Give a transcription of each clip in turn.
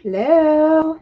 Hello.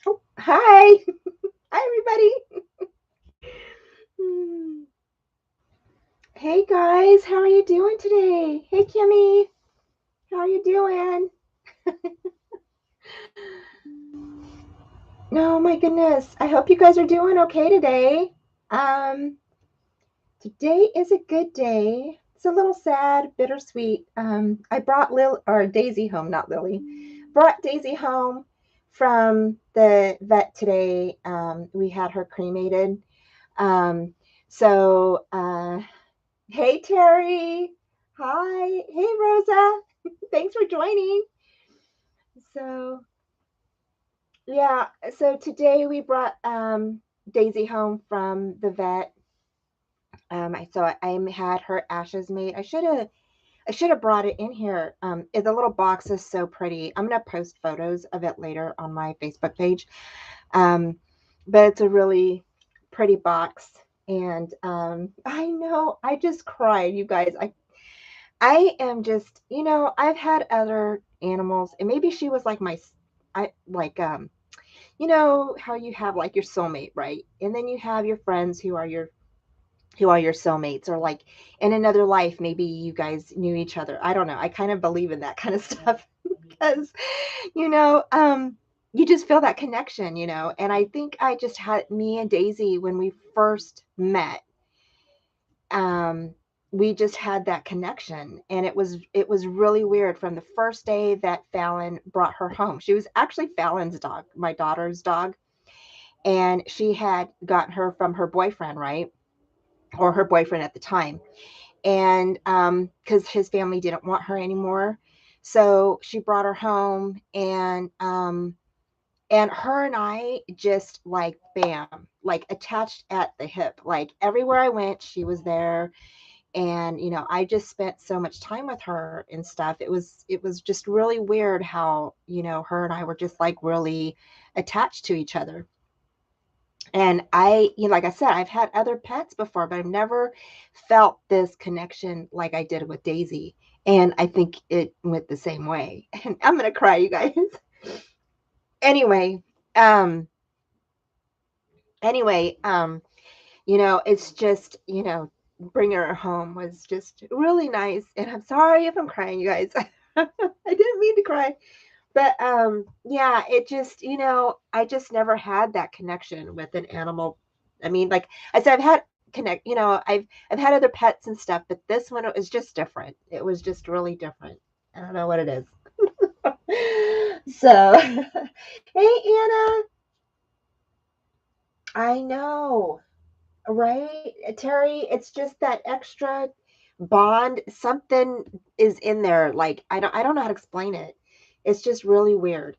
Oh, hi. Hi, everybody. Hmm. Hey, guys. How are you doing today? Hey, Kimmy. How are you doing? No, my goodness. I hope you guys are doing okay today. Um, Today is a good day. It's a little sad, bittersweet. I brought Daisy home, not Lily. Brought Daisy home from the vet today. We had her cremated. Um, so, hey, Terry. Hi. Hey, Rosa. Thanks for joining. So, yeah, so today we brought Daisy home from the vet. I had her ashes made. I should have brought it in here. The little box is so pretty. I'm gonna post photos of it later on my Facebook page. Um, but it's a really pretty box, and I know I just cried, you guys. I am just, I've had other animals, and maybe she was like I like you know how you have like your soulmate, right? And then you have your friends who are your soulmates, or like in another life maybe you guys knew each other. I don't know. I kind of believe in that kind of stuff because you know um you just feel that connection, and I think I just had me and Daisy when we first met. um we just had that connection, and it was really weird from the first day that Fallon brought her home. She was actually Fallon's dog, my daughter's dog, and she had gotten her from her boyfriend, right? Or her boyfriend at the time. And because his family didn't want her anymore, so she brought her home, and her and I just like bam, like attached at the hip. Like everywhere I went, she was there. And I just spent so much time with her and stuff. It was just really weird how her and I were just like really attached to each other. And like I said, I've had other pets before, but I've never felt this connection like I did with Daisy. And I think it went the same way. And I'm gonna cry, you guys. Anyway, um, anyway, it's just, bringing her home was just really nice. And I'm sorry if I'm crying, you guys. I didn't mean to cry. But yeah, it just, I just never had that connection with an animal. I mean, like I said, I've had other pets and stuff, but this one, it was just different. It was just really different. I don't know what it is. So, hey Anna, I know, right? Terry, it's just that extra bond. Something is in there. Like I don't know how to explain it. It's just really weird.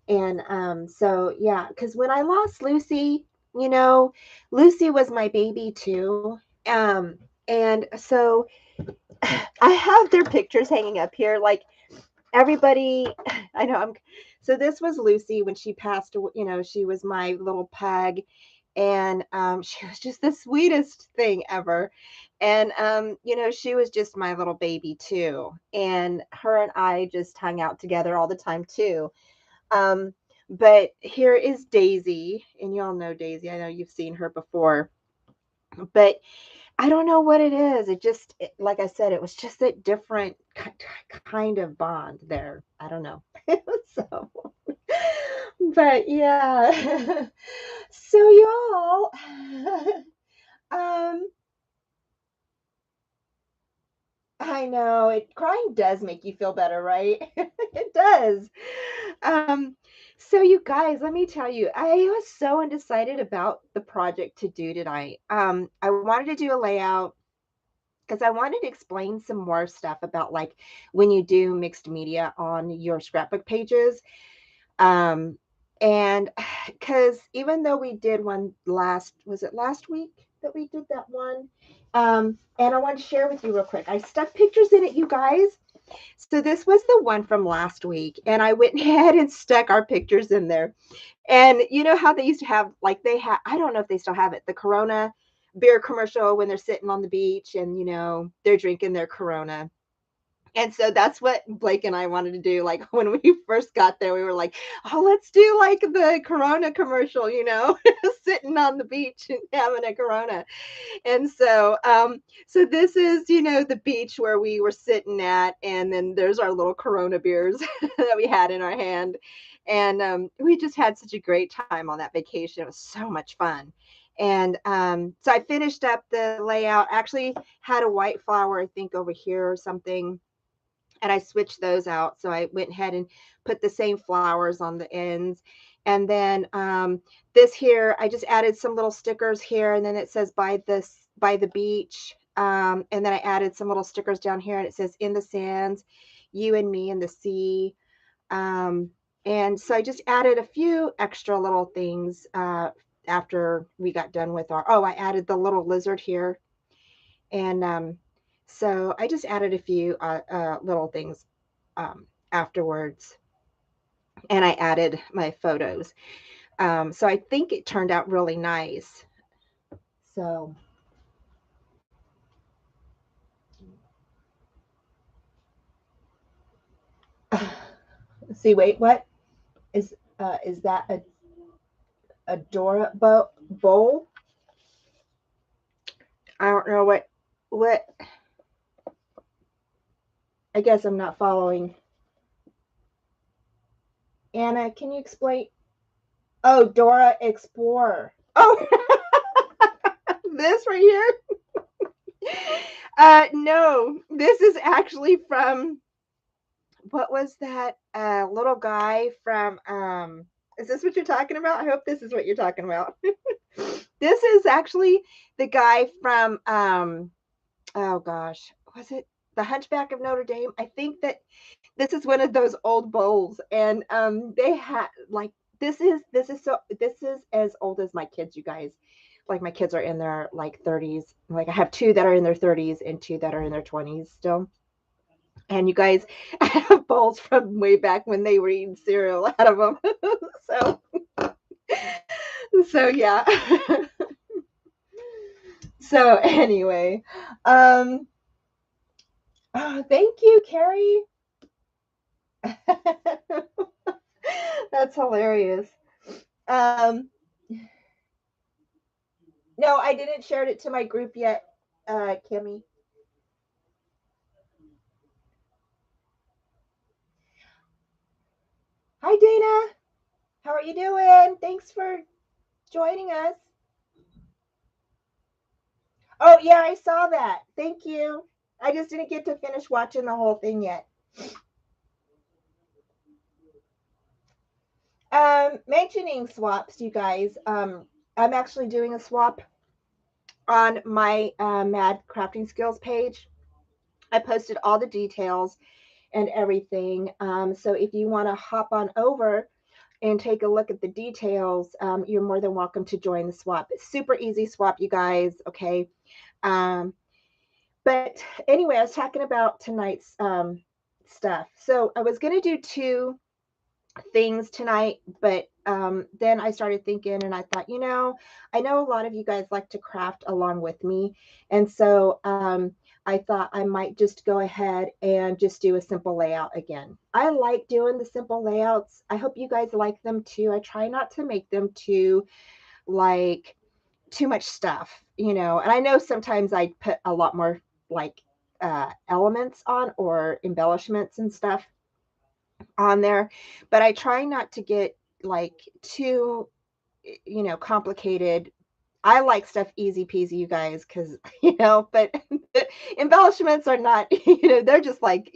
And so yeah, because when I lost Lucy, Lucy was my baby too. And so I have their pictures hanging up here. Like everybody, I know I'm. So this was Lucy when she passed away. She was my little pug, and she was just the sweetest thing ever. And she was just my little baby too. And her and I just hung out together all the time too. Um, but here is Daisy, and y'all know Daisy. I know you've seen her before, but I don't know what it is. Like I said, it was just a different kind of bond there. I don't know. So, but yeah. So y'all, I know crying does make you feel better, right? It does. Um, so you guys, let me tell you, I was so undecided about the project to do tonight. I wanted to do a layout because I wanted to explain some more stuff about like when you do mixed media on your scrapbook pages. Um, and because even though we did one was it last week that we did that one? And I want to share with you real quick. I stuck pictures in it, you guys. So this was the one from last week, and I went ahead and stuck our pictures in there. And you know how they used to have, like they had, I don't know if they still have it, the Corona beer commercial when they're sitting on the beach and, they're drinking their Corona. And so that's what Blake and I wanted to do. Like when we first got there, we were like, oh, let's do like the Corona commercial, sitting on the beach and having a Corona. And so this is, the beach where we were sitting at, and then there's our little Corona beers that we had in our hand. And we just had such a great time on that vacation. It was so much fun. And so I finished up the layout. Actually had a white flower, I think, over here or something, and I switched those out. So I went ahead and put the same flowers on the ends. And then this here, I just added some little stickers here, and then it says by the beach. And then I added some little stickers down here, and it says in the sands, you and me in the sea. And so I just added a few extra little things after we got done with I added the little lizard here. And so I just added a few little things afterwards, and I added my photos. So I think it turned out really nice. So see, wait, what is that a Dora bowl? I don't know what. I guess I'm not following. Anna, can you explain? Oh, Dora Explorer. Oh, this right here. No, this is actually from, what was that little guy from, is this what you're talking about? I hope this is what you're talking about. This is actually the guy from, oh gosh, was it The Hunchback of Notre Dame? I think that this is one of those old bowls, and they had like, this is as old as my kids, you guys. Like my kids are in their like 30s. Like I have two that are in their 30s and two that are in their 20s still. And you guys, I have bowls from way back when they were eating cereal out of them. so, so yeah. So anyway, thank you, Carrie. That's hilarious. Um, no, I didn't share it to my group yet, Kimmy. Hi, Dana. How are you doing? Thanks for joining us. Oh, yeah, I saw that. Thank you. I just didn't get to finish watching the whole thing yet. Mentioning swaps, you guys. I'm actually doing a swap on my Mad Crafting Skills page. I posted all the details and everything. So if you want to hop on over and take a look at the details, you're more than welcome to join the swap. It's super easy swap, you guys. Okay. But anyway, I was talking about tonight's stuff. So I was going to do two things tonight, but then I started thinking and I thought, I know a lot of you guys like to craft along with me. And so I thought I might just go ahead and just do a simple layout again. I like doing the simple layouts. I hope you guys like them too. I try not to make them too much stuff, and I know sometimes I put a lot more like elements on or embellishments and stuff on there, but I try not to get like too, complicated. I like stuff easy peasy, you guys, because but embellishments are not, they're just like,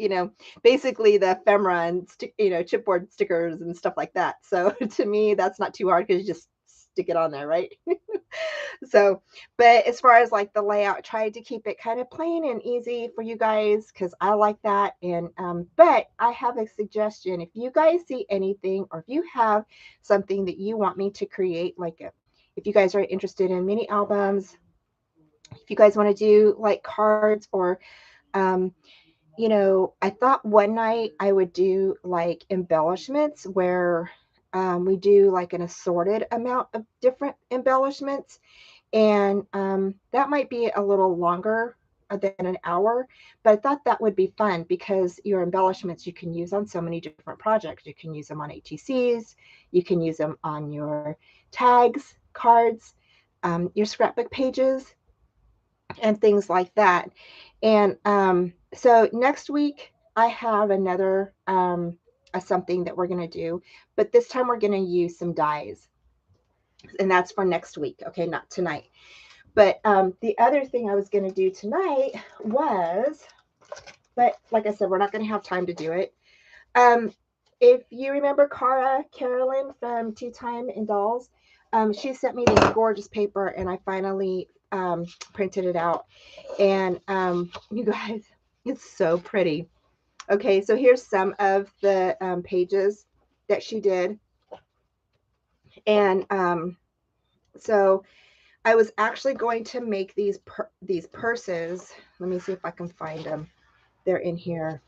basically the ephemera and chipboard stickers and stuff like that. So to me, that's not too hard because you just stick it on there, right? So, but as far as like the layout, I tried to keep it kind of plain and easy for you guys because I like that. And but I have a suggestion. If you guys see anything, or if you have something that you want me to create, if you guys are interested in mini albums, if you guys want to do like cards, or um, I thought one night I would do like embellishments where we do like an assorted amount of different embellishments, and that might be a little longer than an hour, but I thought that would be fun because your embellishments you can use on so many different projects. You can use them on ATCs, you can use them on your tags, cards, your scrapbook pages, and things like that. And so next week I have another something that we're going to do, but this time we're going to use some dies, and that's for next week. Okay, not tonight. But the other thing I was going to do tonight was, but like I said, we're not going to have time to do it. If you remember Carolyn from Tea Time and Dolls, she sent me this gorgeous paper, and I finally printed it out. And you guys, it's so pretty. Okay, so here's some of the pages that she did. And so I was actually going to make these purses. Let me see if I can find them. They're in here.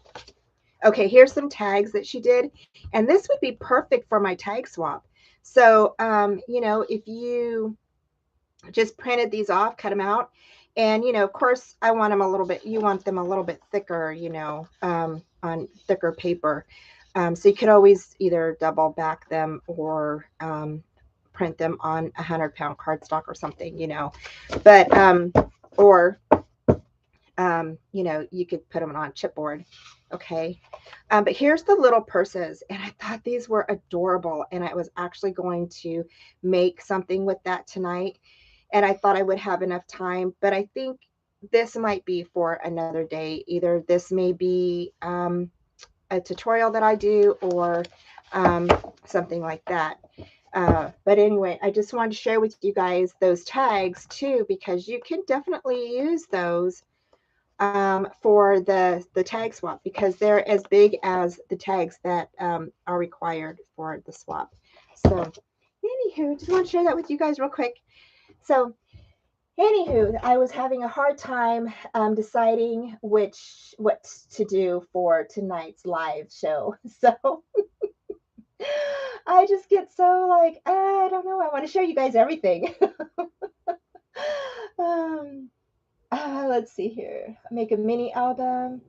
Okay, here's some tags that she did, and this would be perfect for my tag swap. So, if you just printed these off, cut them out, and of course, I want them a little bit. You want them a little bit thicker, on thicker paper. So you could always either double back them or print them on 100-pound cardstock or something, but or you could put them on chipboard. Okay. But here's the little purses, and I thought these were adorable, and I was actually going to make something with that tonight, and I thought I would have enough time, but I think this might be for another day. Either this may be a tutorial that I do, or something like that. But anyway, I just wanted to share with you guys those tags too, because you can definitely use those for the tag swap, because they're as big as the tags that are required for the swap. So anywho, just want to share that with you guys real quick. So anywho, I was having a hard time deciding what to do for tonight's live show. So I just get so like, I don't know. I want to show you guys everything. Let's see here. Make a mini album.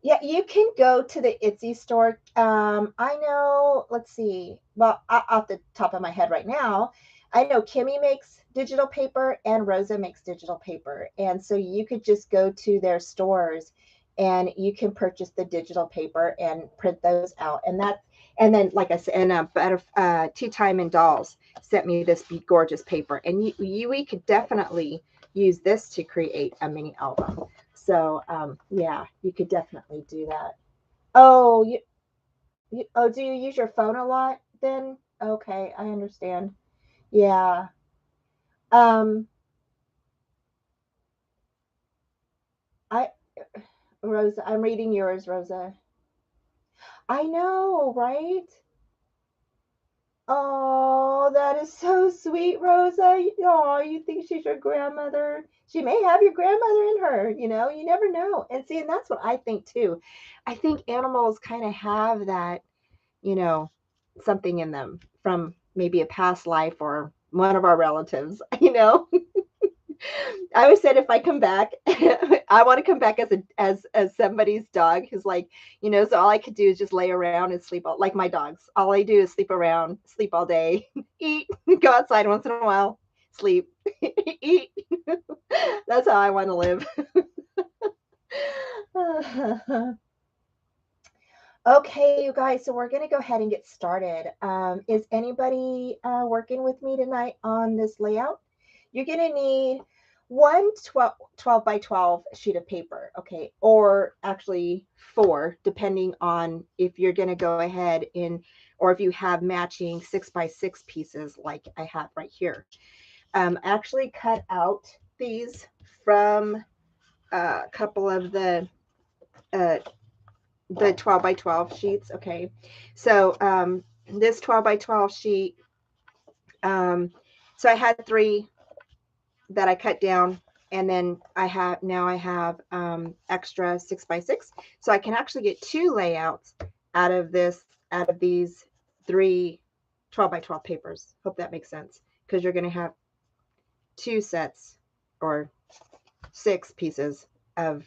Yeah, you can go to the Etsy store. I know, let's see. Well, off the top of my head right now, I know Kimmy makes digital paper and Rosa makes digital paper. And so you could just go to their stores and you can purchase the digital paper and print those out. And then, like I said, and Tea Time and Dolls sent me this gorgeous paper. And we could definitely use this to create a mini album. So yeah, you could definitely do that. Oh, do you use your phone a lot then? Okay, I understand. Yeah. Um, I Rosa, I'm reading yours, Rosa. I know, right? Oh, that is so sweet, Rosa. Oh, you think she's your grandmother? She may have your grandmother in her, you never know. And see, and that's what I think too. I think animals kind of have that, you know, something in them from maybe a past life or one of our relatives, I always said if I come back, I want to come back as somebody's dog who's like, so all I could do is just lay around and sleep like my dogs. All I do is sleep around, sleep all day, eat, go outside once in a while, sleep, eat. That's how I want to live. Okay, you guys, so we're going to go ahead and get started. Is anybody working with me tonight on this layout? You're going to need one 12 by 12 sheet of paper, okay, or actually four, depending on if you're going to go ahead and, or if you have matching 6 by 6 pieces like I have right here. I actually cut out these from a couple of uh, the 12 by 12 sheets. Okay. So this 12 by 12 sheet, so I had three that I cut down, and then I have extra 6 by 6. So I can actually get two layouts out of these three 12 by 12 papers. Hope that makes sense, because you're going to have two sets or six pieces of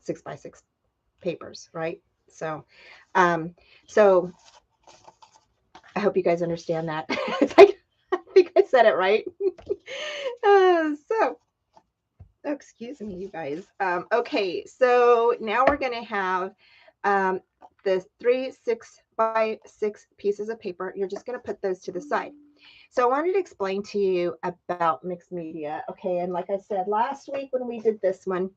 6 by 6 papers, right? So, um, so I hope you guys understand that. It's like, I think I said it right. So, excuse me, you guys. Okay, so now we're going to have um, the 3 6 by 6 pieces of paper. You're just going to put those to the side. So I wanted to explain to you about mixed media. Okay, and like I said last week when we did this one,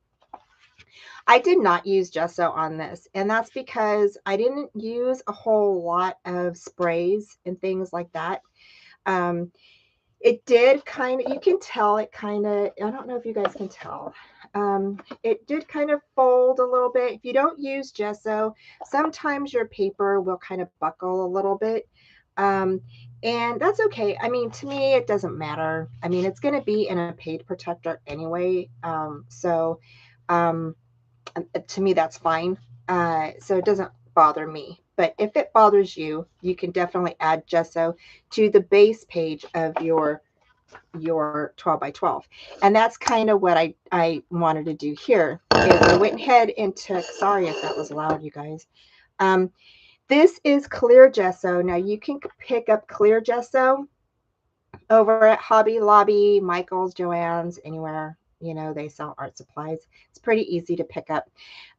I did not use gesso on this, and that's because I didn't use a whole lot of sprays and things like that. Um, it did kind of, you can tell it kind of, I don't know if you guys can tell. It did kind of fold a little bit. If you don't use gesso, sometimes your paper will kind of buckle a little bit. Um, and that's okay. I mean, to me, it doesn't matter. I mean, it's going to be in a page protector anyway. Um, to me, that's fine. So it doesn't bother me. But if it bothers you, you can definitely add gesso to the base page of your 12 by 12. And that's kind of what I wanted to do here is I went ahead and took, sorry if that was loud, you guys. This is clear gesso. Now you can pick up clear gesso over at Hobby Lobby, Michael's, Joann's, anywhere, you know, they sell art supplies. It's pretty easy to pick up.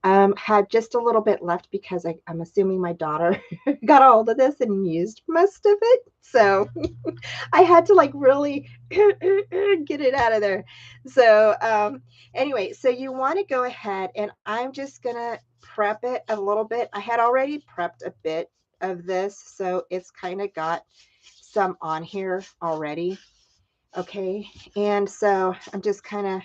Had just a little bit left because I'm assuming my daughter got a hold of this and used most of it. So I had to like really get it out of there. So anyway, so you want to go ahead, and I'm just going to prep it a little bit. I had already prepped a bit of this, so it's kind of got some on here already. Okay, and so I'm just kind of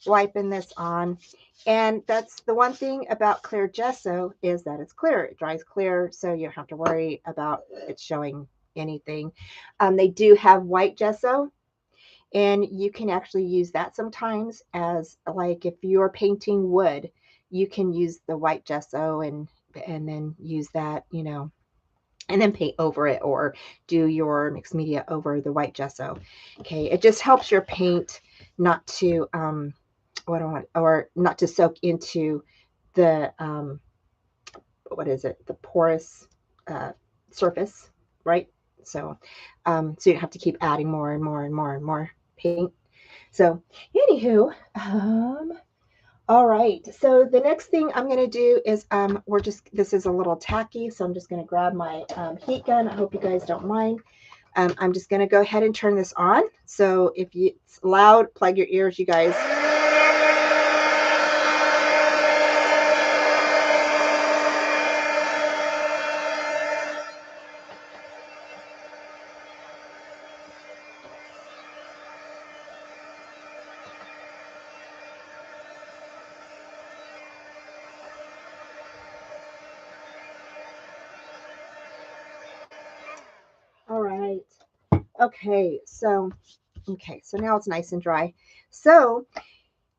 wiping this on. And that's the one thing about clear gesso is that it's clear. It dries clear, so you don't have to worry about it showing anything. They do have white gesso, and you can actually use that sometimes as, like, if you're painting wood, you can use the white gesso and then use that, you know, and then paint over it or do your mixed media over the white gesso. Okay, it just helps your paint not to not to soak into the what is it, the porous surface, right? So so you don't have to keep adding more and more and more and more paint. So anywho, all right, so the next thing I'm going to do is this is a little tacky, so I'm just going to grab my heat gun. I hope you guys don't mind. I'm just going to go ahead and turn this on. So if it's loud, plug your ears, you guys. All right. Okay, so now it's nice and dry. So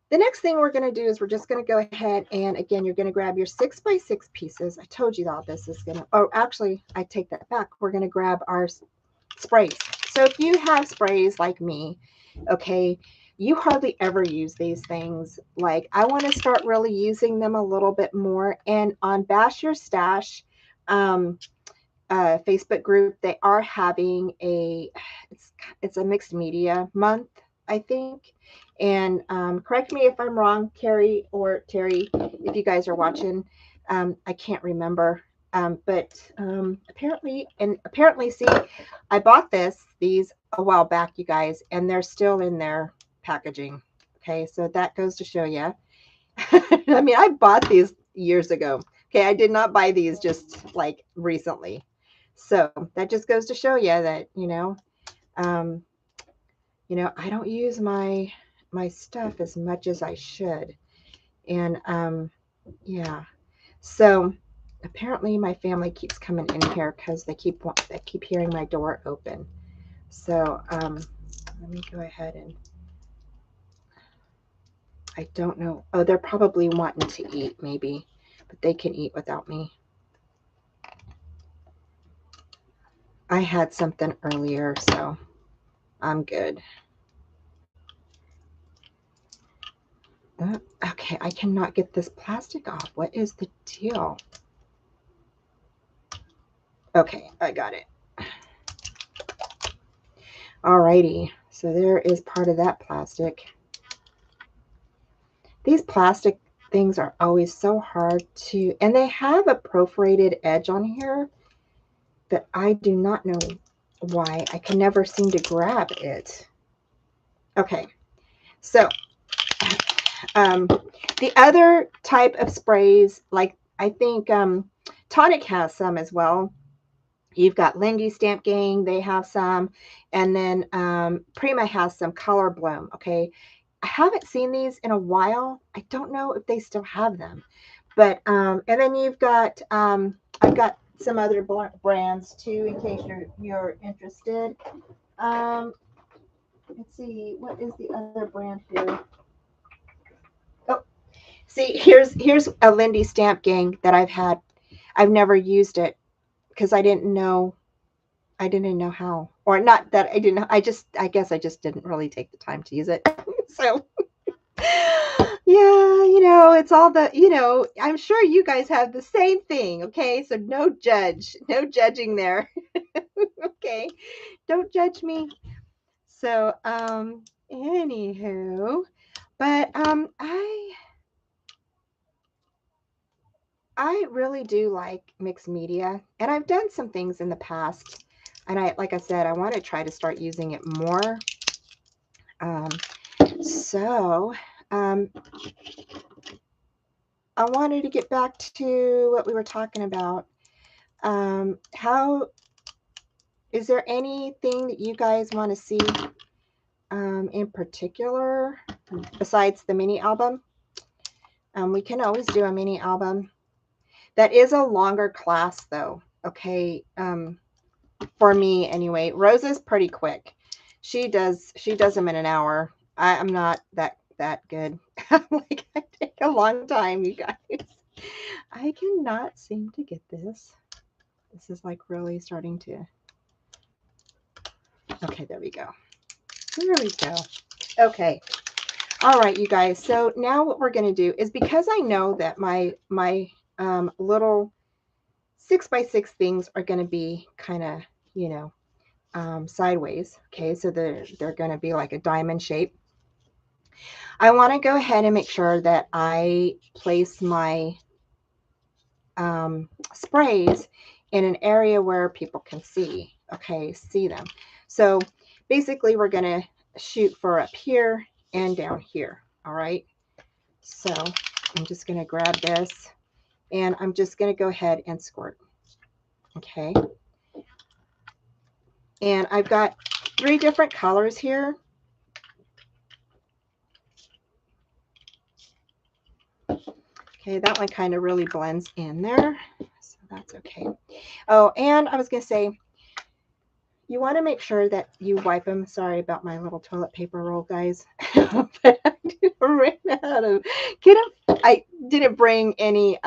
the next thing we're going to do is we're just going to go ahead and, again, you're going to grab your 6 by 6 pieces. I told you all this is going to, oh, actually, I take that back. We're going to grab our sprays. So if you have sprays like me, okay, you hardly ever use these things. Like, I want to start really using them a little bit more. And on Bash Your Stash, Facebook group, they are having it's a mixed media month, I think. And correct me if I'm wrong, Carrie or Terry, if you guys are watching. I can't remember. Apparently, see, I bought these a while back, you guys, and they're still in their packaging. Okay, so that goes to show you. I mean, I bought these years ago. Okay, I did not buy these just like recently. So that just goes to show you that, um, I don't use my stuff as much as I should. And yeah. So apparently my family keeps coming in here because they keep hearing my door open. So let me go ahead and I don't know. Oh, they're probably wanting to eat maybe, but they can eat without me. I had something earlier, so I'm good. Okay, I cannot get this plastic off. What is the deal? Okay, I got it. Alrighty, so there is part of that plastic. These plastic things are always so hard to, and they have a perforated edge on here, but I do not know why. I can never seem to grab it. Okay, so the other type of sprays, like I think Tonic has some as well. You've got Lindy Stamp Gang, they have some, and then Prima has some Color Bloom. Okay, I haven't seen these in a while. I don't know if they still have them, but and then you've got I've got some other brands too, in case you're interested. Um, let's see, what is the other brand here? Oh, see, here's a Lindy Stamp Gang that I've had. I've never used it because I didn't know how, or not that I didn't. I guess I just didn't really take the time to use it. So yeah, it's all I'm sure you guys have the same thing. Okay, so no judging there. Okay, don't judge me. So anywho, but I really do like mixed media, and I've done some things in the past, and like I said, I want to try to start using it more. Um, so um, I wanted to get back to what we were talking about. How is there anything that you guys want to see in particular besides the mini album? We can always do a mini album. That is a longer class, though. Okay. For me anyway. Rosa's pretty quick. She does them in an hour. I'm not that good. Like I take a long time, you guys. I cannot seem to get this. This is like really starting to. Okay, there we go. There we go. Okay. All right, you guys. So now what we're going to do is, because I know that my little 6x6 things are going to be kind of, sideways. Okay, so they're going to be like a diamond shape. I want to go ahead and make sure that I place my sprays in an area where people can see. Okay, see them. So basically, we're going to shoot for up here and down here. All right. So I'm just going to grab this, and I'm just going to go ahead and squirt. Okay. And I've got 3 different colors here. Okay, that one kind of really blends in there, so that's okay. Oh, and I was going to say, you want to make sure that you wipe them. Sorry about my little toilet paper roll, guys. But I ran out of, I didn't bring any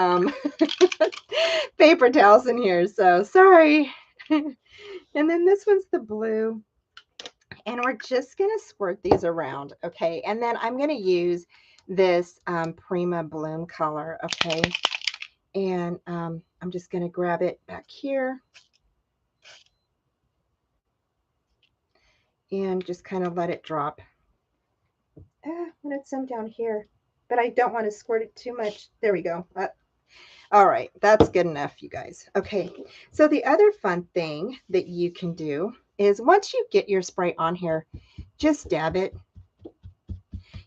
paper towels in here, so sorry. And then this one's the blue. And we're just going to squirt these around, okay? And then I'm going to use this Prima Bloom color, okay? And I'm just going to grab it back here and just kind of let it drop. I wanted some down here, but I don't want to squirt it too much. There we go. All right, that's good enough, you guys. Okay, so the other fun thing that you can do is once you get your spray on here, just dab it.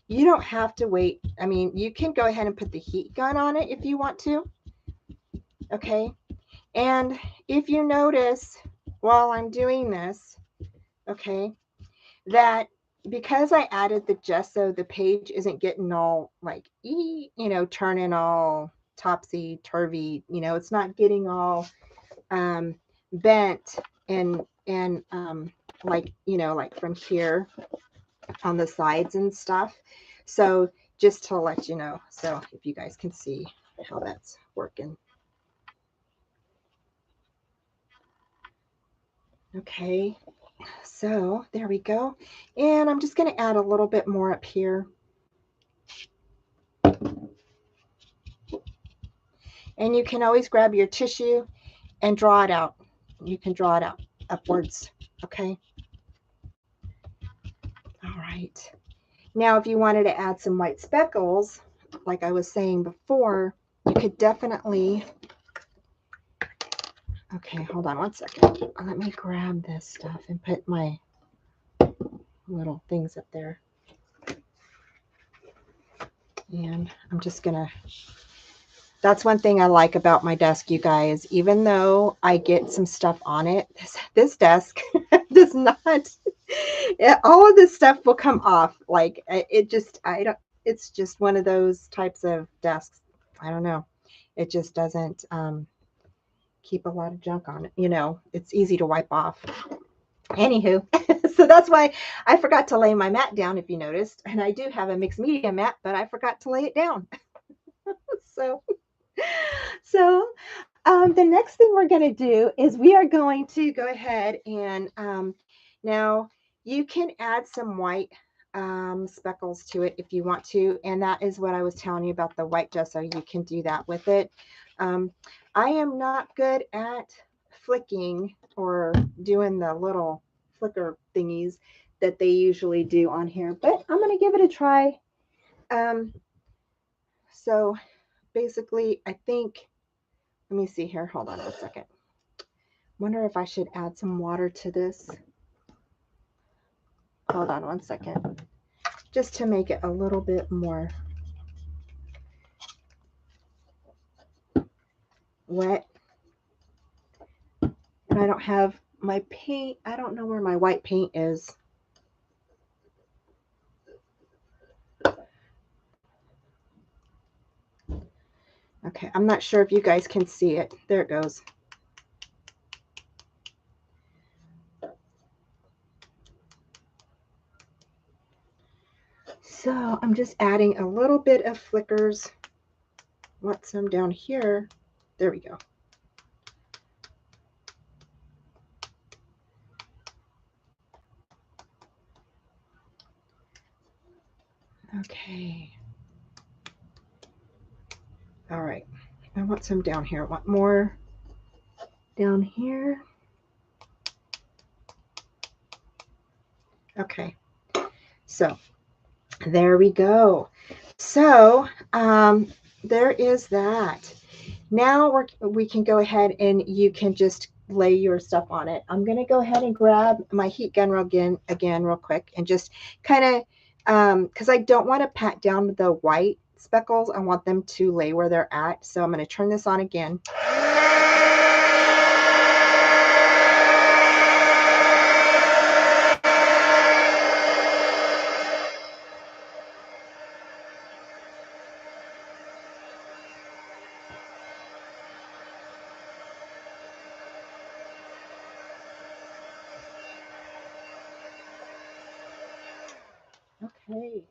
You don't have to wait. I mean, you can go ahead and put the heat gun on it if you want to. Okay, and if you notice while I'm doing this, okay, that because I added the gesso, the page isn't getting all like, turning all topsy turvy. It's not getting all bent and like, like from here on the sides and stuff. So just to let you know, so if you guys can see how that's working. Okay, so there we go. And I'm just going to add a little bit more up here. And you can always grab your tissue and draw it out. You can draw it out upwards. Okay. All right. Now, if you wanted to add some white speckles, like I was saying before, you could definitely. Okay, hold on one second. Let me grab this stuff and put my little things up there. And I'm just going to. That's one thing I like about my desk, you guys. Even though I get some stuff on it, this desk does not. All of this stuff will come off. Like I don't. It's just one of those types of desks. I don't know. It just doesn't keep a lot of junk on it. It's easy to wipe off. Anywho, so that's why I forgot to lay my mat down. If you noticed, and I do have a mixed media mat, but I forgot to lay it down. so. So the next thing we're going to do is we are going to go ahead and now you can add some white speckles to it if you want to. And that is what I was telling you about the white gesso. You can do that with it. I am not good at flicking or doing the little flicker thingies that they usually do on here, but I'm going to give it a try. So basically, I think, let me see here. Hold on a second. Wonder if I should add some water to this. Hold on one second. Just to make it a little bit more wet. And I don't have my paint. I don't know where my white paint is. Okay, I'm not sure if you guys can see it. There it goes. So I'm just adding a little bit of flickers. Want some down here. There we go. Okay. All right. I want some down here. I want more down here. Okay. So there we go. So there is that. Now we can go ahead and you can just lay your stuff on it. I'm going to go ahead and grab my heat gun again real quick and just kind of, because I don't want to pat down the white speckles. I want them to lay where they're at. So I'm going to turn this on again. Okay.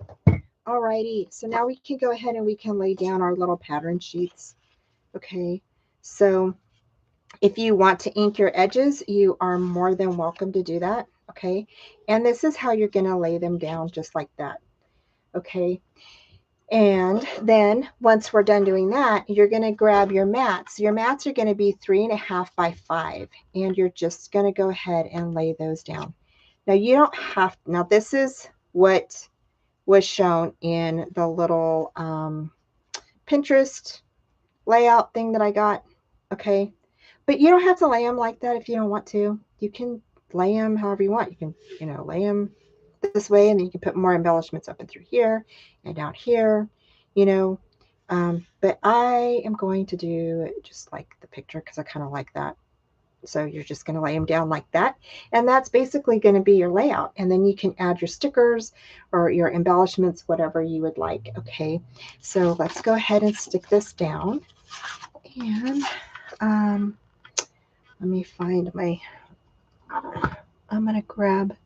Alrighty. So now we can go ahead and we can lay down our little pattern sheets. Okay. So if you want to ink your edges, you are more than welcome to do that. Okay. And this is how you're going to lay them down just like that. Okay. And then once we're done doing that, you're going to grab your mats. Your mats are going to be 3.5 by 5. And you're just going to go ahead and lay those down. Now you don't have, now this is what was shown in the little Pinterest layout thing that I got. Okay. But you don't have to lay them like that if you don't want to. You can lay them however you want. You can, lay them this way, and then you can put more embellishments up and through here and down here, you know. But I am going to do it just like the picture because I kind of like that. So you're just going to lay them down like that. And that's basically going to be your layout. And then you can add your stickers or your embellishments, whatever you would like. Okay, so let's go ahead and stick this down. And let me find my, I'm going to grab,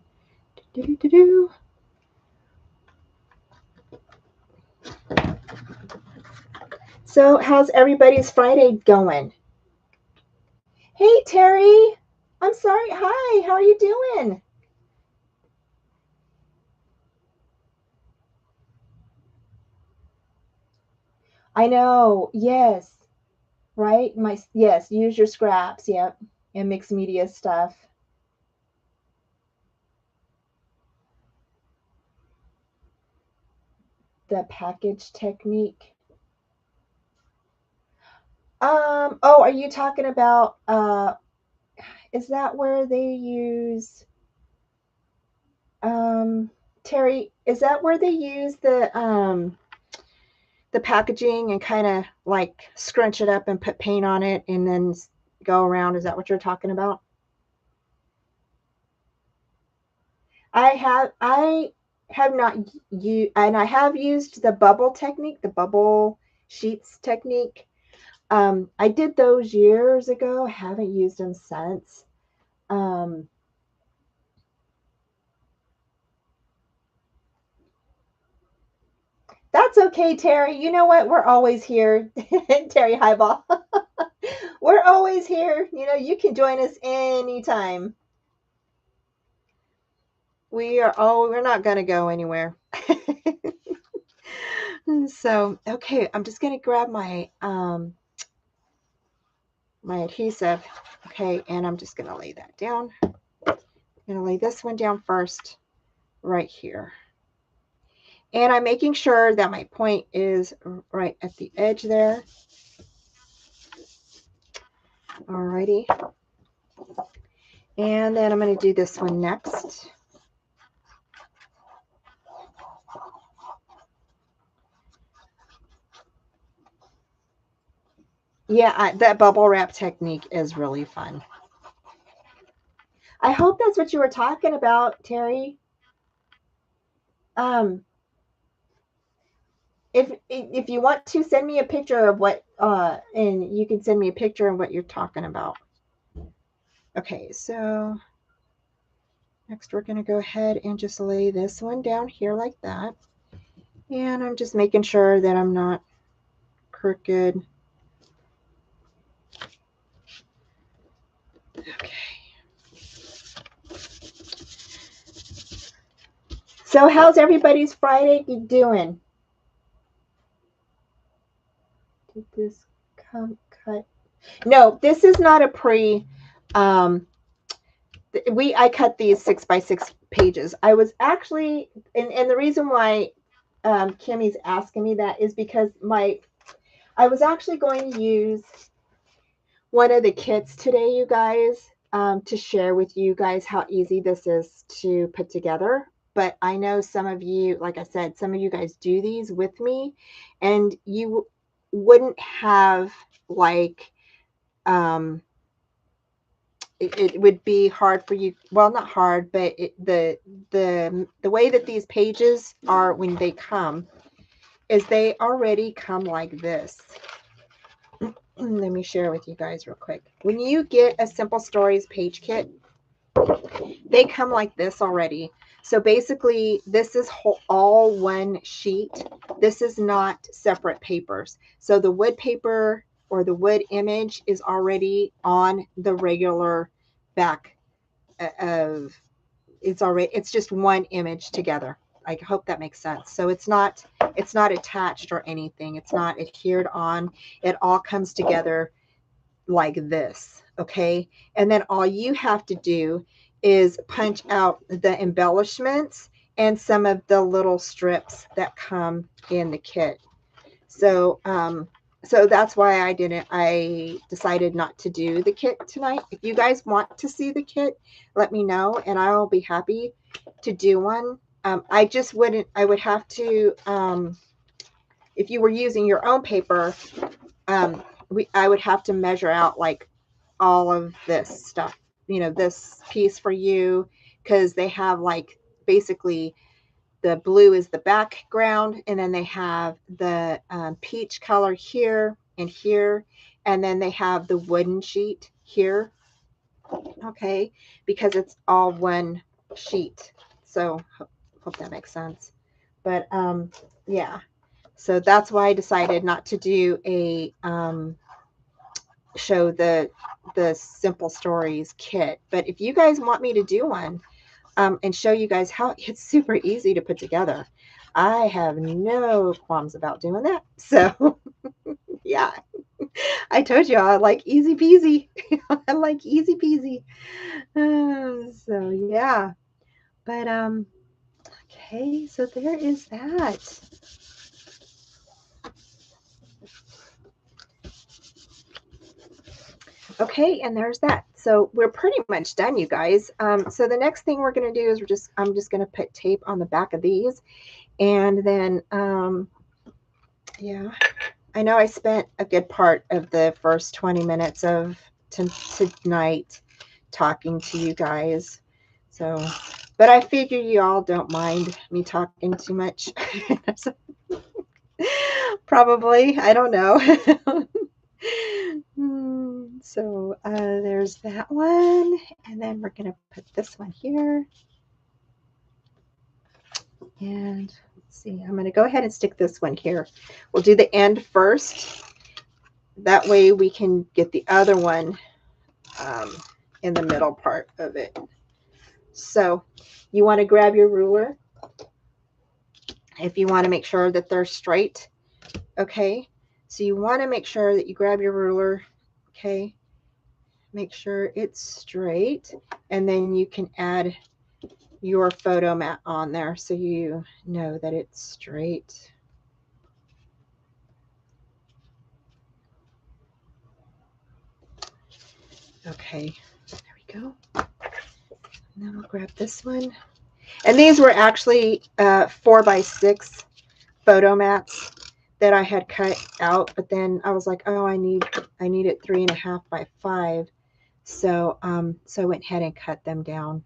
So how's everybody's Friday going? Hey, Terry. I'm sorry. Hi, how are you doing? I know. Yes. Right? Yes, use your scraps. Yep. And mixed media stuff. The package technique. Oh, are you talking about is that where they use Terry, is that where they use the packaging and kind of like scrunch it up and put paint on it and then go around? Is that what you're talking about? I have not used, and I have used the bubble technique, the bubble sheets technique. I did those years ago. I haven't used them since. Um, that's okay, Terry. You know what? We're always here, Terry Highball. We're always here. You can join us anytime. We're not going to go anywhere. So, okay, I'm just going to grab my adhesive. Okay, and I'm just going to lay that down. I'm going to lay this one down first right here. And I'm making sure that my point is right at the edge there. Alrighty. And then I'm going to do this one next. Yeah, that bubble wrap technique is really fun. I hope that's what you were talking about, Terry. Um, if you want to send me a picture of what, and you can send me a picture of what you're talking about. Okay, so next we're going to go ahead and just lay this one down here like that. And I'm just making sure that I'm not crooked. Okay. So how's everybody's Friday doing? Did this come cut? No, this is not a pre. Um, I cut these 6x6 pages. I was actually, and the reason why Kimmy's asking me that is because I was actually going to use one of the kits today, you guys, to share with you guys how easy this is to put together. But I know some of you, like I said, some of you guys do these with me, and you wouldn't have like it would be hard for you. Well, not hard, but the way that these pages are when they come is they already come like this. Let me share with you guys real quick. When you get a Simple Stories page kit, they come like this already. So basically, this is all one sheet. This is not separate papers. So the wood paper or the wood image is already on the regular back of it's just one image together. I hope that makes sense. So it's not attached or anything. It's not adhered on. It all comes together like this. Okay. And then all you have to do is punch out the embellishments and some of the little strips that come in the kit. So so that's why I decided not to do the kit tonight. If you guys want to see the kit, let me know and I'll be happy to do one. I just wouldn't, I would have to, if you were using your own paper, I would have to measure out like all of this stuff, this piece for you, because they have like basically the blue is the background, and then they have the peach color here and here, and then they have the wooden sheet here. Okay, because it's all one sheet. So hope that makes sense. But yeah, so that's why I decided not to do a show the simple stories kit. But if you guys want me to do one, and show you guys how it's super easy to put together, I have no qualms about doing that. So yeah, I told you I like easy peasy. I like easy peasy. So yeah, but okay, so there is that. Okay, and there's that. So we're pretty much done, you guys. So the next thing we're going to do is I'm just going to put tape on the back of these, and then yeah, I know I spent a good part of the first 20 minutes of tonight talking to you guys. So, but I figure you all don't mind me talking too much. Probably, I don't know. So there's that one, and then we're gonna put this one here, and let's see, I'm gonna go ahead and stick this one here. We'll do the end first, that way we can get the other one in the middle part of it. So you want to grab your ruler if you want to make sure that they're straight. Okay, so you want to make sure that you grab your ruler. Okay, make sure it's straight, and then you can add your photo mat on there so you know that it's straight. Okay, there we go. And then we'll grab this one. And these were actually 4x6 photo mats that I had cut out, but then I was like, oh, I need it 3.5x5. So so I went ahead and cut them down.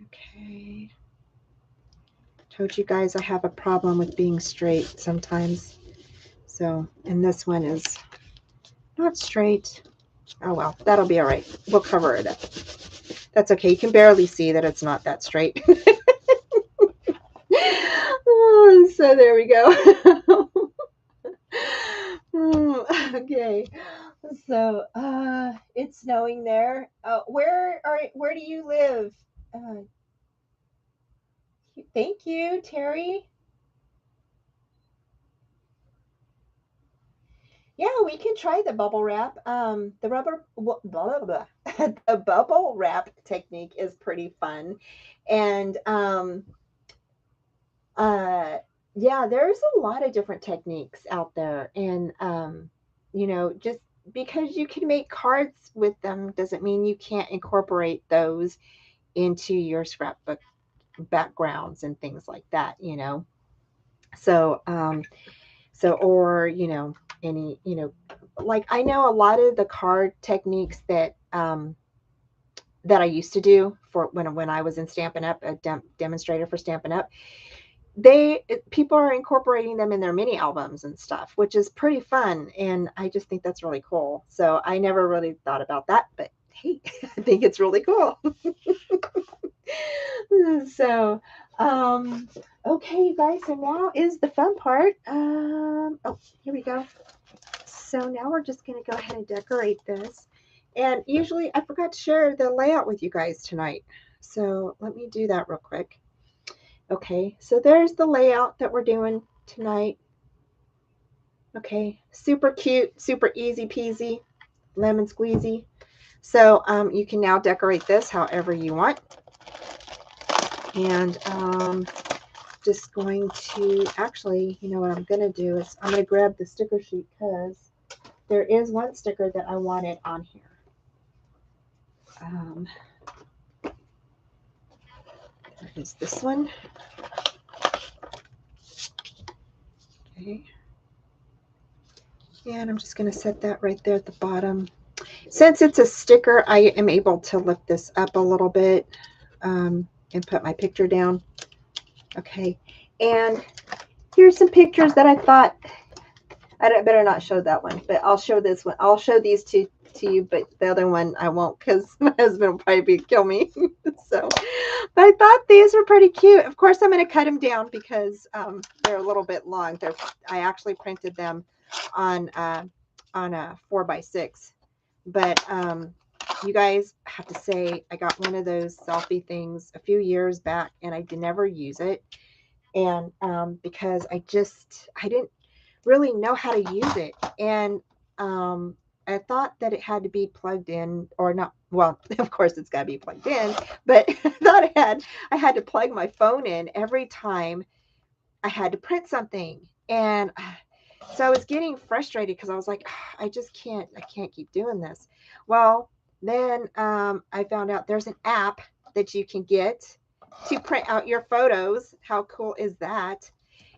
Okay. Told you guys I have a problem with being straight sometimes. So, and this one is not straight. Oh well, that'll be all right. We'll cover it up. That's okay. You can barely see that it's not that straight. Oh, so there we go. Okay. So it's snowing there. Where do you live? Thank you, Terry. Yeah, we can try the bubble wrap. Blah, blah, blah. The bubble wrap technique is pretty fun, and uh, yeah, there's a lot of different techniques out there, and just because you can make cards with them doesn't mean you can't incorporate those into your scrapbook backgrounds and things like that. So or any like I know a lot of the card techniques that that I used to do for when I was in Stampin' Up, a demonstrator for Stampin' Up. People are incorporating them in their mini albums and stuff, which is pretty fun, and I just think that's really cool. So I never really thought about that, but hey, I think it's really cool. So okay guys, so now is the fun part. Oh, here we go. So now we're just going to go ahead and decorate this. And usually I forgot to share the layout with you guys tonight. So let me do that real quick. Okay, so there's the layout that we're doing tonight. Okay, super cute, super easy peasy, lemon squeezy. So you can now decorate this however you want. And just going to, actually, you know what I'm going to do is I'm going to grab the sticker sheet because there is one sticker that I wanted on here. There is this one. Okay. And I'm just going to set that right there at the bottom. Since it's a sticker, I am able to lift this up a little bit and put my picture down. Okay. And here's some pictures that I thought, I better not show that one, but I'll show this one. I'll show these two to you, but the other one I won't because my husband will probably kill me. So, but I thought these were pretty cute. Of course, I'm going to cut them down because they're a little bit long. I actually printed them on a 4x6. But you guys, have to say, I got one of those selfie things a few years back, and I did never use it. And because I didn't really know how to use it. And I thought that it had to be plugged in or not. Well, of course it's got to be plugged in, but I thought I had to plug my phone in every time I had to print something. And so I was getting frustrated because I was like, I can't keep doing this. Well, then I found out there's an app that you can get to print out your photos. How cool is that?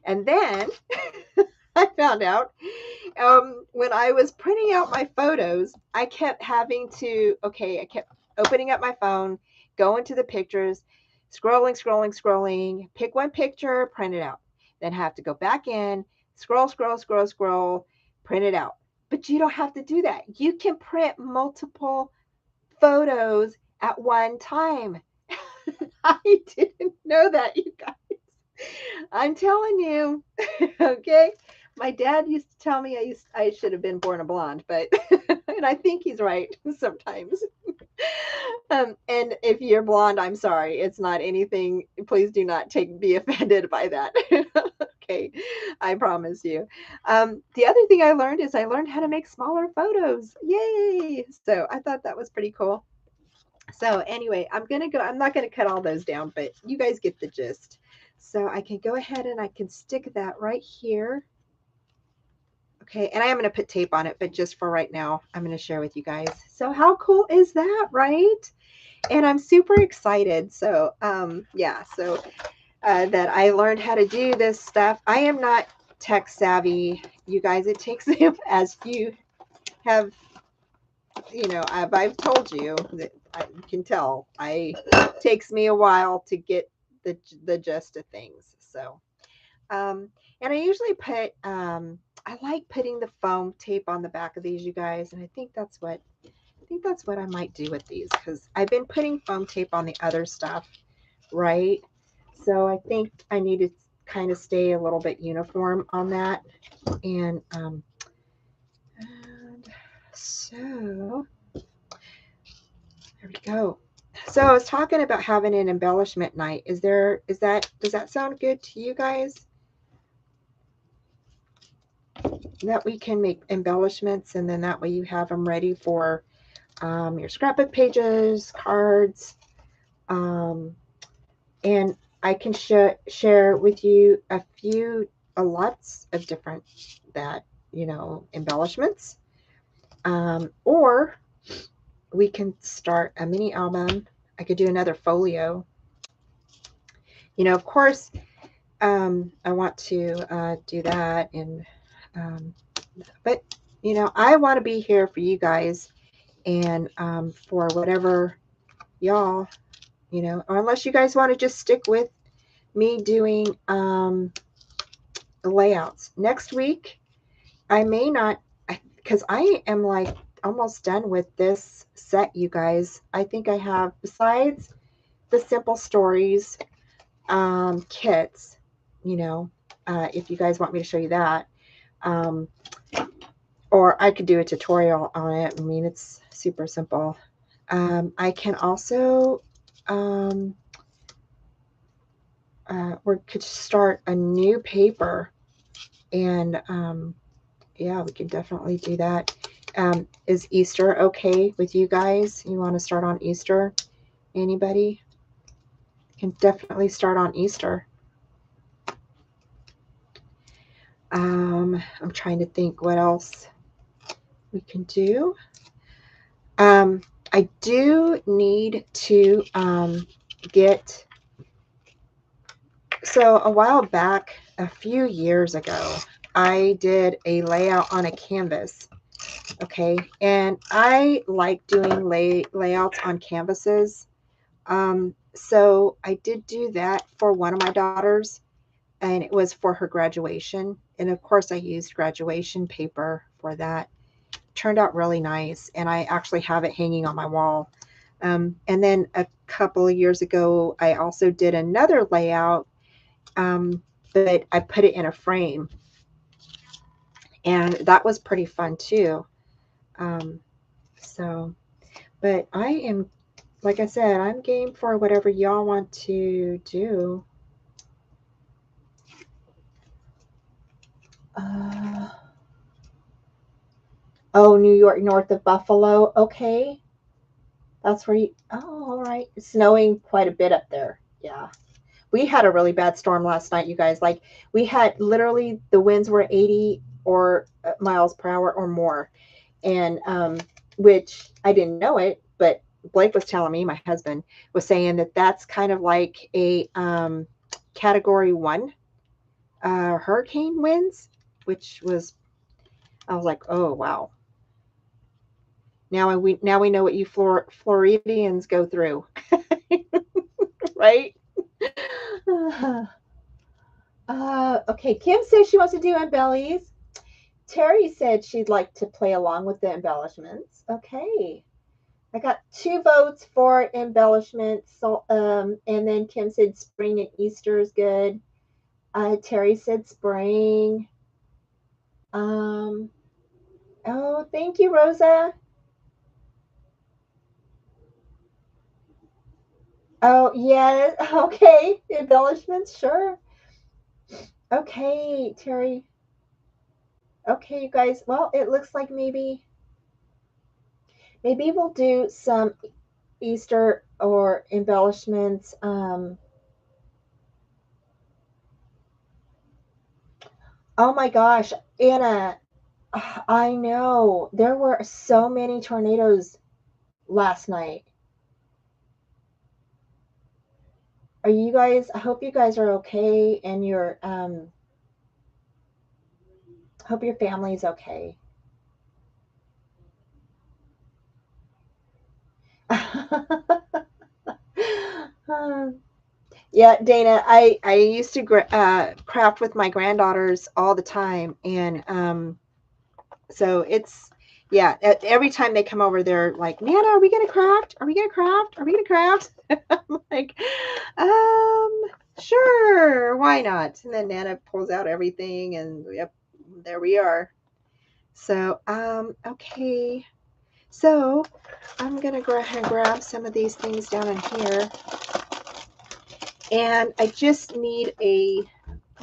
And then I found out when I was printing out my photos, I kept having to, I kept opening up my phone, go into the pictures, scrolling, pick one picture, print it out. Then have to go back in, scroll, print it out. But you don't have to do that. You can print multiple photos at one time. I didn't know that, you guys. I'm telling you. Okay. My dad used to tell me I should have been born a blonde, but and I think he's right sometimes. And if you're blonde, I'm sorry. It's not anything. Please do not be offended by that. Okay, I promise you. The other thing I learned is I learned how to make smaller photos. Yay! So I thought that was pretty cool. So anyway, I'm not gonna cut all those down, but you guys get the gist. So I can go ahead and I can stick that right here. Okay, and I am going to put tape on it, but just for right now, I'm going to share with you guys. So how cool is that, right? And I'm super excited. So yeah, so that I learned how to do this stuff. I am not tech savvy, you guys. It takes, as you have, I've told you that you can tell, it takes me a while to get the gist of things. So, and I usually put, I like putting the foam tape on the back of these, you guys, and I think that's what I might do with these because I've been putting foam tape on the other stuff, right? So I think I need to kind of stay a little bit uniform on that. And so there we go. So I was talking about having an embellishment night. Does that sound good to you guys? That we can make embellishments, and then that way you have them ready for your scrapbook pages, cards, and I can share with you lots of different embellishments, or we can start a mini album. I could do another folio. Of course, I want to do that, and but I want to be here for you guys, and for whatever y'all, or unless you guys want to just stick with me doing the layouts. Next week, I may not, because I am like almost done with this set, you guys. I think I have, besides the simple stories kits, if you guys want me to show you that, or I could do a tutorial on it. I mean, it's super simple. I can also we could start a new paper, and yeah, we can definitely do that. Is Easter okay with you guys? You want to start on Easter? Anybody? Can definitely start on Easter. I'm trying to think what else we can do. I do need to get, so a while back, a few years ago, I did a layout on a canvas. Okay, and I like doing layouts on canvases. So I did do that for one of my daughters, and it was for her graduation. And of course, I used graduation paper for that. Turned out really nice, and I actually have it hanging on my wall. And then a couple of years ago, I also did another layout, but I put it in a frame, and that was pretty fun too. Um, so, but I am, like I said, I'm game for whatever y'all want to do. Uh, oh, New York, north of Buffalo. Okay. That's where you, oh, all right. It's snowing quite a bit up there. Yeah. We had a really bad storm last night, you guys. Like, we had literally the winds were 80 or miles per hour or more. And, which I didn't know it, but Blake was telling me, my husband was saying that that's kind of like a category 1 hurricane winds, which was, I was like, oh, wow. Now we know what you Floridians go through, right? Okay, Kim says she wants to do embellies. Terry said she'd like to play along with the embellishments. Okay. I got 2 votes for embellishments. So, and then Kim said spring and Easter is good. Terry said spring. Oh, thank you, Rosa. Oh, yeah. Okay. Embellishments, sure. Okay, Terry. Okay, you guys. Well, it looks like maybe we'll do some Easter or embellishments. Oh my gosh, Anna, I know there were so many tornadoes last night. Are you guys? I hope you guys are okay, and your hope your family's okay. Yeah, Dana, I used to craft with my granddaughters all the time, and so it's, yeah, every time they come over, they're like, Nana, are we gonna craft? Are we gonna craft? Are we gonna craft? I'm like, sure, why not? And then Nana pulls out everything, and yep, there we are. So, okay. So I'm gonna go ahead and grab some of these things down in here. And I just need I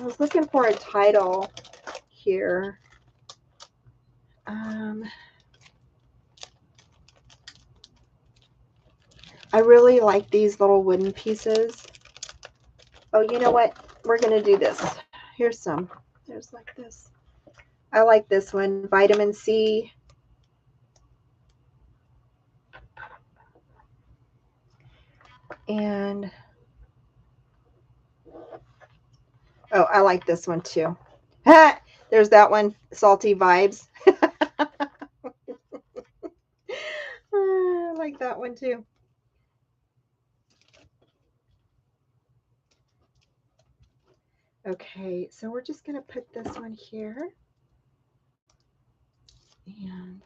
was looking for a title here. I really like these little wooden pieces. Oh, you know what? We're going to do this. Here's some. There's like this. I like this one, vitamin C. And, oh, I like this one too. There's that one, salty vibes. I like that one too. Okay, so we're just going to put this one here. And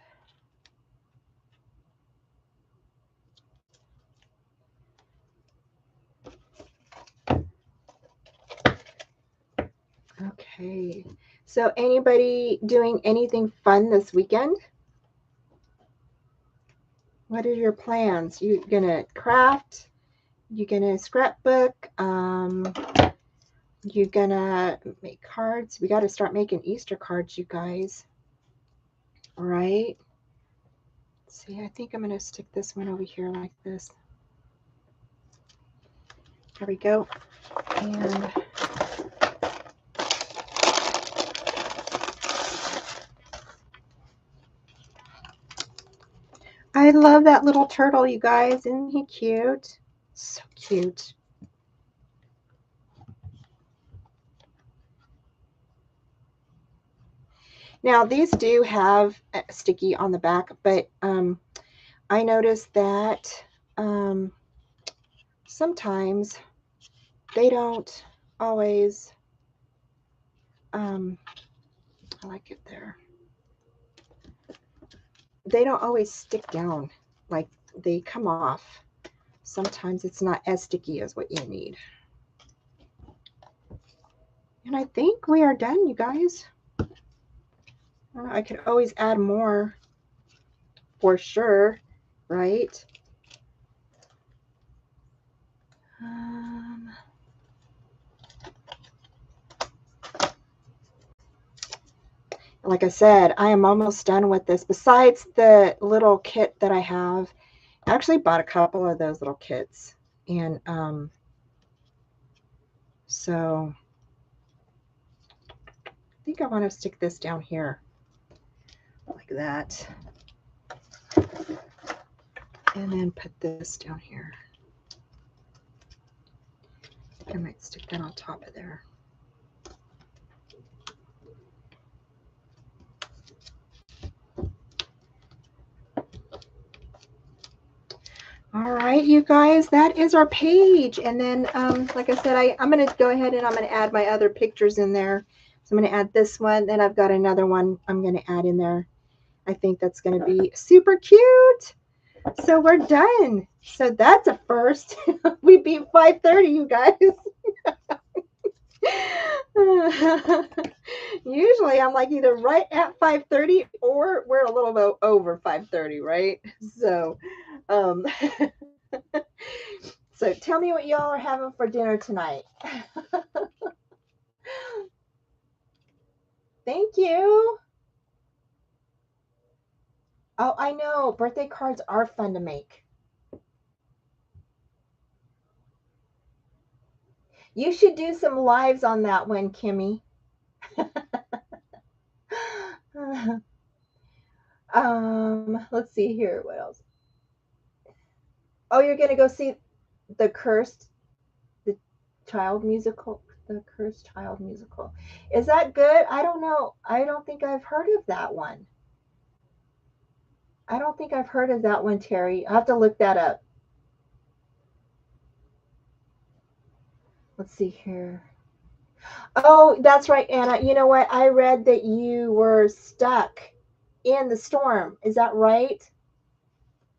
okay, so anybody doing anything fun this weekend? What are your plans? You gonna craft? You gonna scrapbook? You gonna make cards? We got to start making Easter cards, you guys. All right. See, I think I'm going to stick this one over here like this. There we go. And I love that little turtle, you guys. Isn't he cute? So cute. Now, these do have a sticky on the back, but I noticed that sometimes they don't always, I like it there. They don't always stick down, like they come off. Sometimes it's not as sticky as what you need. And I think we are done, you guys. I could always add more for sure, right? Like I said, I am almost done with this. Besides the little kit that I have, I actually bought a couple of those little kits. And so I think I want to stick this down here like that. And then put this down here. I might stick that on top of there. All right, you guys, that is our page. And then, like I said, I'm going to go ahead and I'm going to add my other pictures in there. So I'm going to add this one. Then I've got another one I'm going to add in there. I think that's going to be super cute. So we're done. So that's a first. We beat 5:30, you guys. Usually I'm like either right at 5:30 or we're a little bit over 5:30, right? So so tell me what y'all are having for dinner tonight. Thank you. Oh, I know. Birthday cards are fun to make. You should do some lives on that one, Kimmy. Let's see here. What else? Oh, you're gonna go see the Child musical. The Cursed Child musical. Is that good? I don't know. I don't think I've heard of that one. I don't think I've heard of that one, Terry. I'll have to look that up. Let's see here. Oh, that's right, Anna. You know what? I read that you were stuck in the storm. Is that right?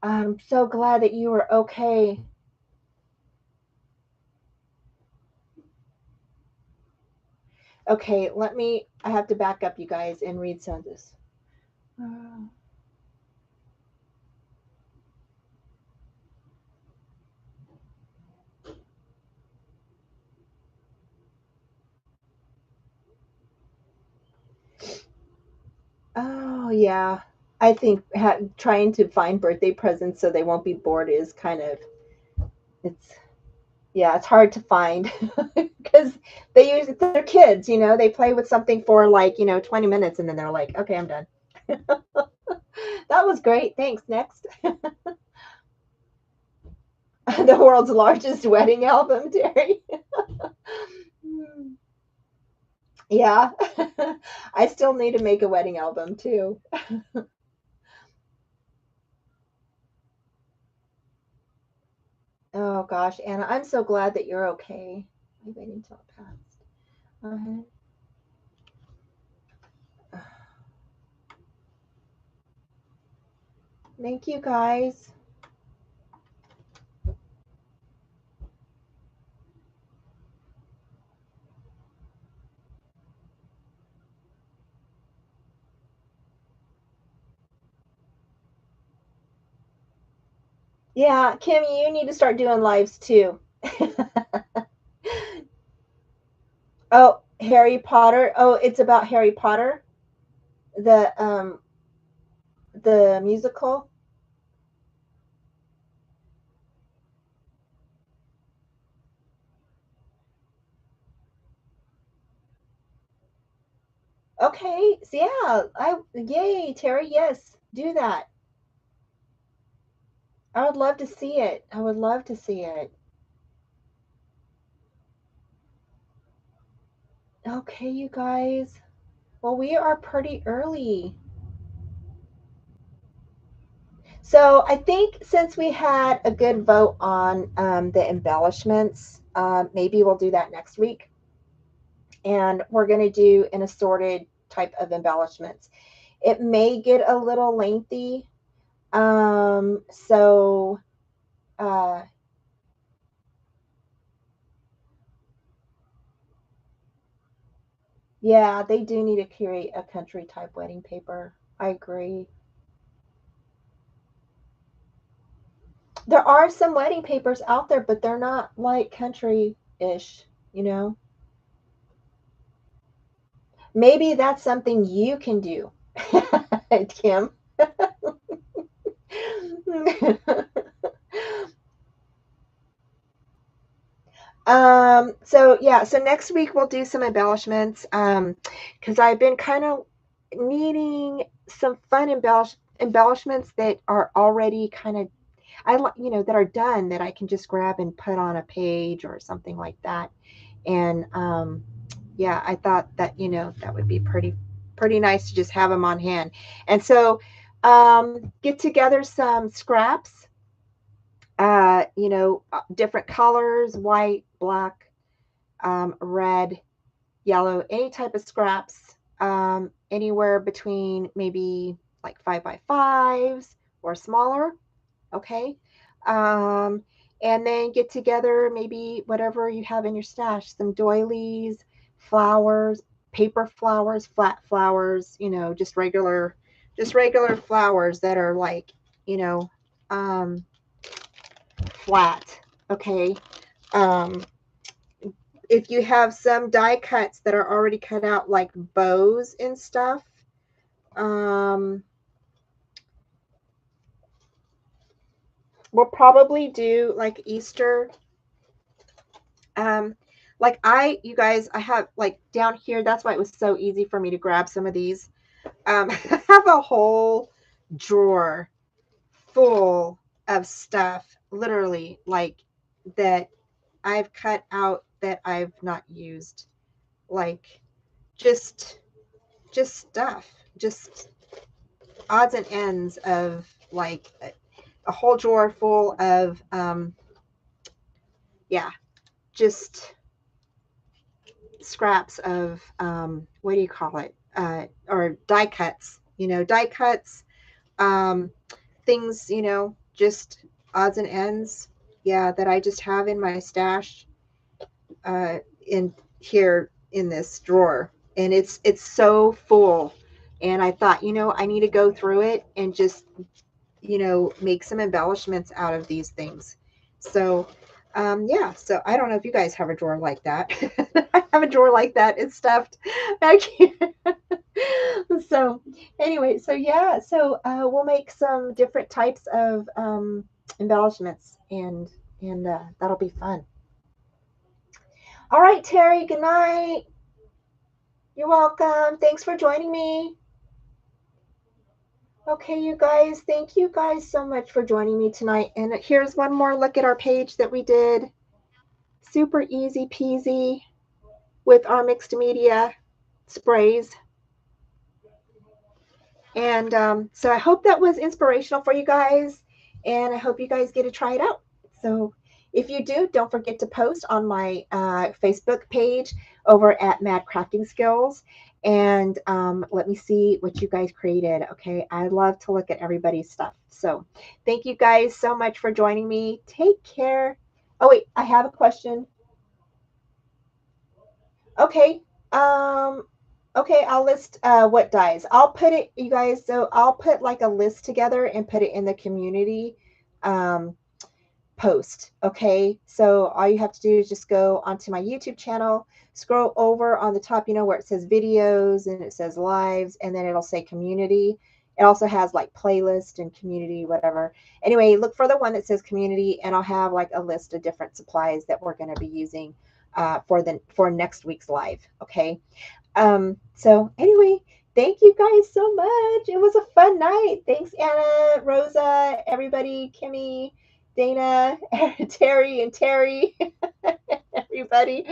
I'm so glad that you were okay. Okay, I have to back up, you guys, and read some of this. Oh, yeah. I think trying to find birthday presents so they won't be bored is kind of, it's hard to find because they're kids, they play with something for like, 20 minutes and then they're like, okay, I'm done. That was great. Thanks. Next. The world's largest wedding album, Terry. Yeah. I still need to make a wedding album too. Oh gosh, Anna, I'm so glad that you're okay. I'm waiting until it passed. Thank you, guys. Yeah, Kimmy, you need to start doing lives too. Oh, Harry Potter. Oh, it's about Harry Potter, the musical. Okay, so yeah, yay, Terry, yes, do that. I would love to see it. I would love to see it. Okay, you guys. Well, we are pretty early. So I think since we had a good vote on the embellishments, maybe we'll do that next week. And we're going to do an assorted type of embellishments. It may get a little lengthy. So, uh, yeah, they do need to create a country type wedding paper. I agree. There are some wedding papers out there, but they're not like country ish, you know? Maybe that's something you can do, Kim. So yeah, so next week we'll do some embellishments. Because I've been kind of needing some fun embellishments that are already kind of that are done that I can just grab and put on a page or something like that. And yeah, I thought that that would be pretty nice to just have them on hand. And so get together some scraps, different colors, white, black, red, yellow, any type of scraps, anywhere between maybe like 5x5s or smaller. Okay. Um, and then get together maybe whatever you have in your stash, some doilies, flowers, paper flowers, flat flowers, just regular flowers that are like, you know, um, flat. Okay. Um, if you have some die cuts that are already cut out, like bows and stuff, um, we'll probably do like Easter. Um, like you guys, I have like down here. That's why it was so easy for me to grab some of these. I have a whole drawer full of stuff, literally, like that I've cut out that I've not used. Like just just stuff, just odds and ends of like a whole drawer full of yeah, just scraps of what do you call it? Or die cuts, die cuts, um, things, just odds and ends, yeah, that I just have in my stash in here in this drawer, and it's so full. And I thought, I need to go through it and just make some embellishments out of these things. So, yeah. So I don't know if you guys have a drawer like that. I have a drawer like that. It's stuffed. I can't. So anyway, so yeah. So we'll make some different types of embellishments, and that'll be fun. All right, Terry. Good night. You're welcome. Thanks for joining me. Okay, you guys, thank you guys so much for joining me tonight. And here's one more look at our page that we did. Super easy peasy with our mixed media sprays. And so I hope that was inspirational for you guys. And I hope you guys get to try it out. So if you do, don't forget to post on my Facebook page over at Mad Crafting Skills. And let me see what you guys created. Okay. I love to look at everybody's stuff. So thank you guys so much for joining me. Take care. Oh, wait, I have a question. Okay. Um, okay, I'll list what dies. I'll put it, you guys, so I'll put like a list together and put it in the community um post. Okay. So all you have to do is just go onto my YouTube channel, scroll over on the top, where it says videos and it says lives, and then it'll say community. It also has like playlist and community, whatever. Anyway, look for the one that says community, and I'll have like a list of different supplies that we're going to be using for next week's live. Okay. So anyway, thank you guys so much. It was a fun night. Thanks, Anna, Rosa, everybody, Kimmy, Dana, Terry, and Terry, everybody.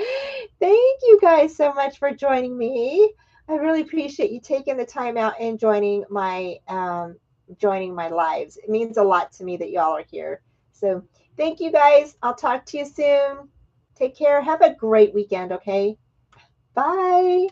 Thank you guys so much for joining me. I really appreciate you taking the time out and joining my lives. It means a lot to me that y'all are here. So thank you guys. I'll talk to you soon. Take care. Have a great weekend, okay? Bye.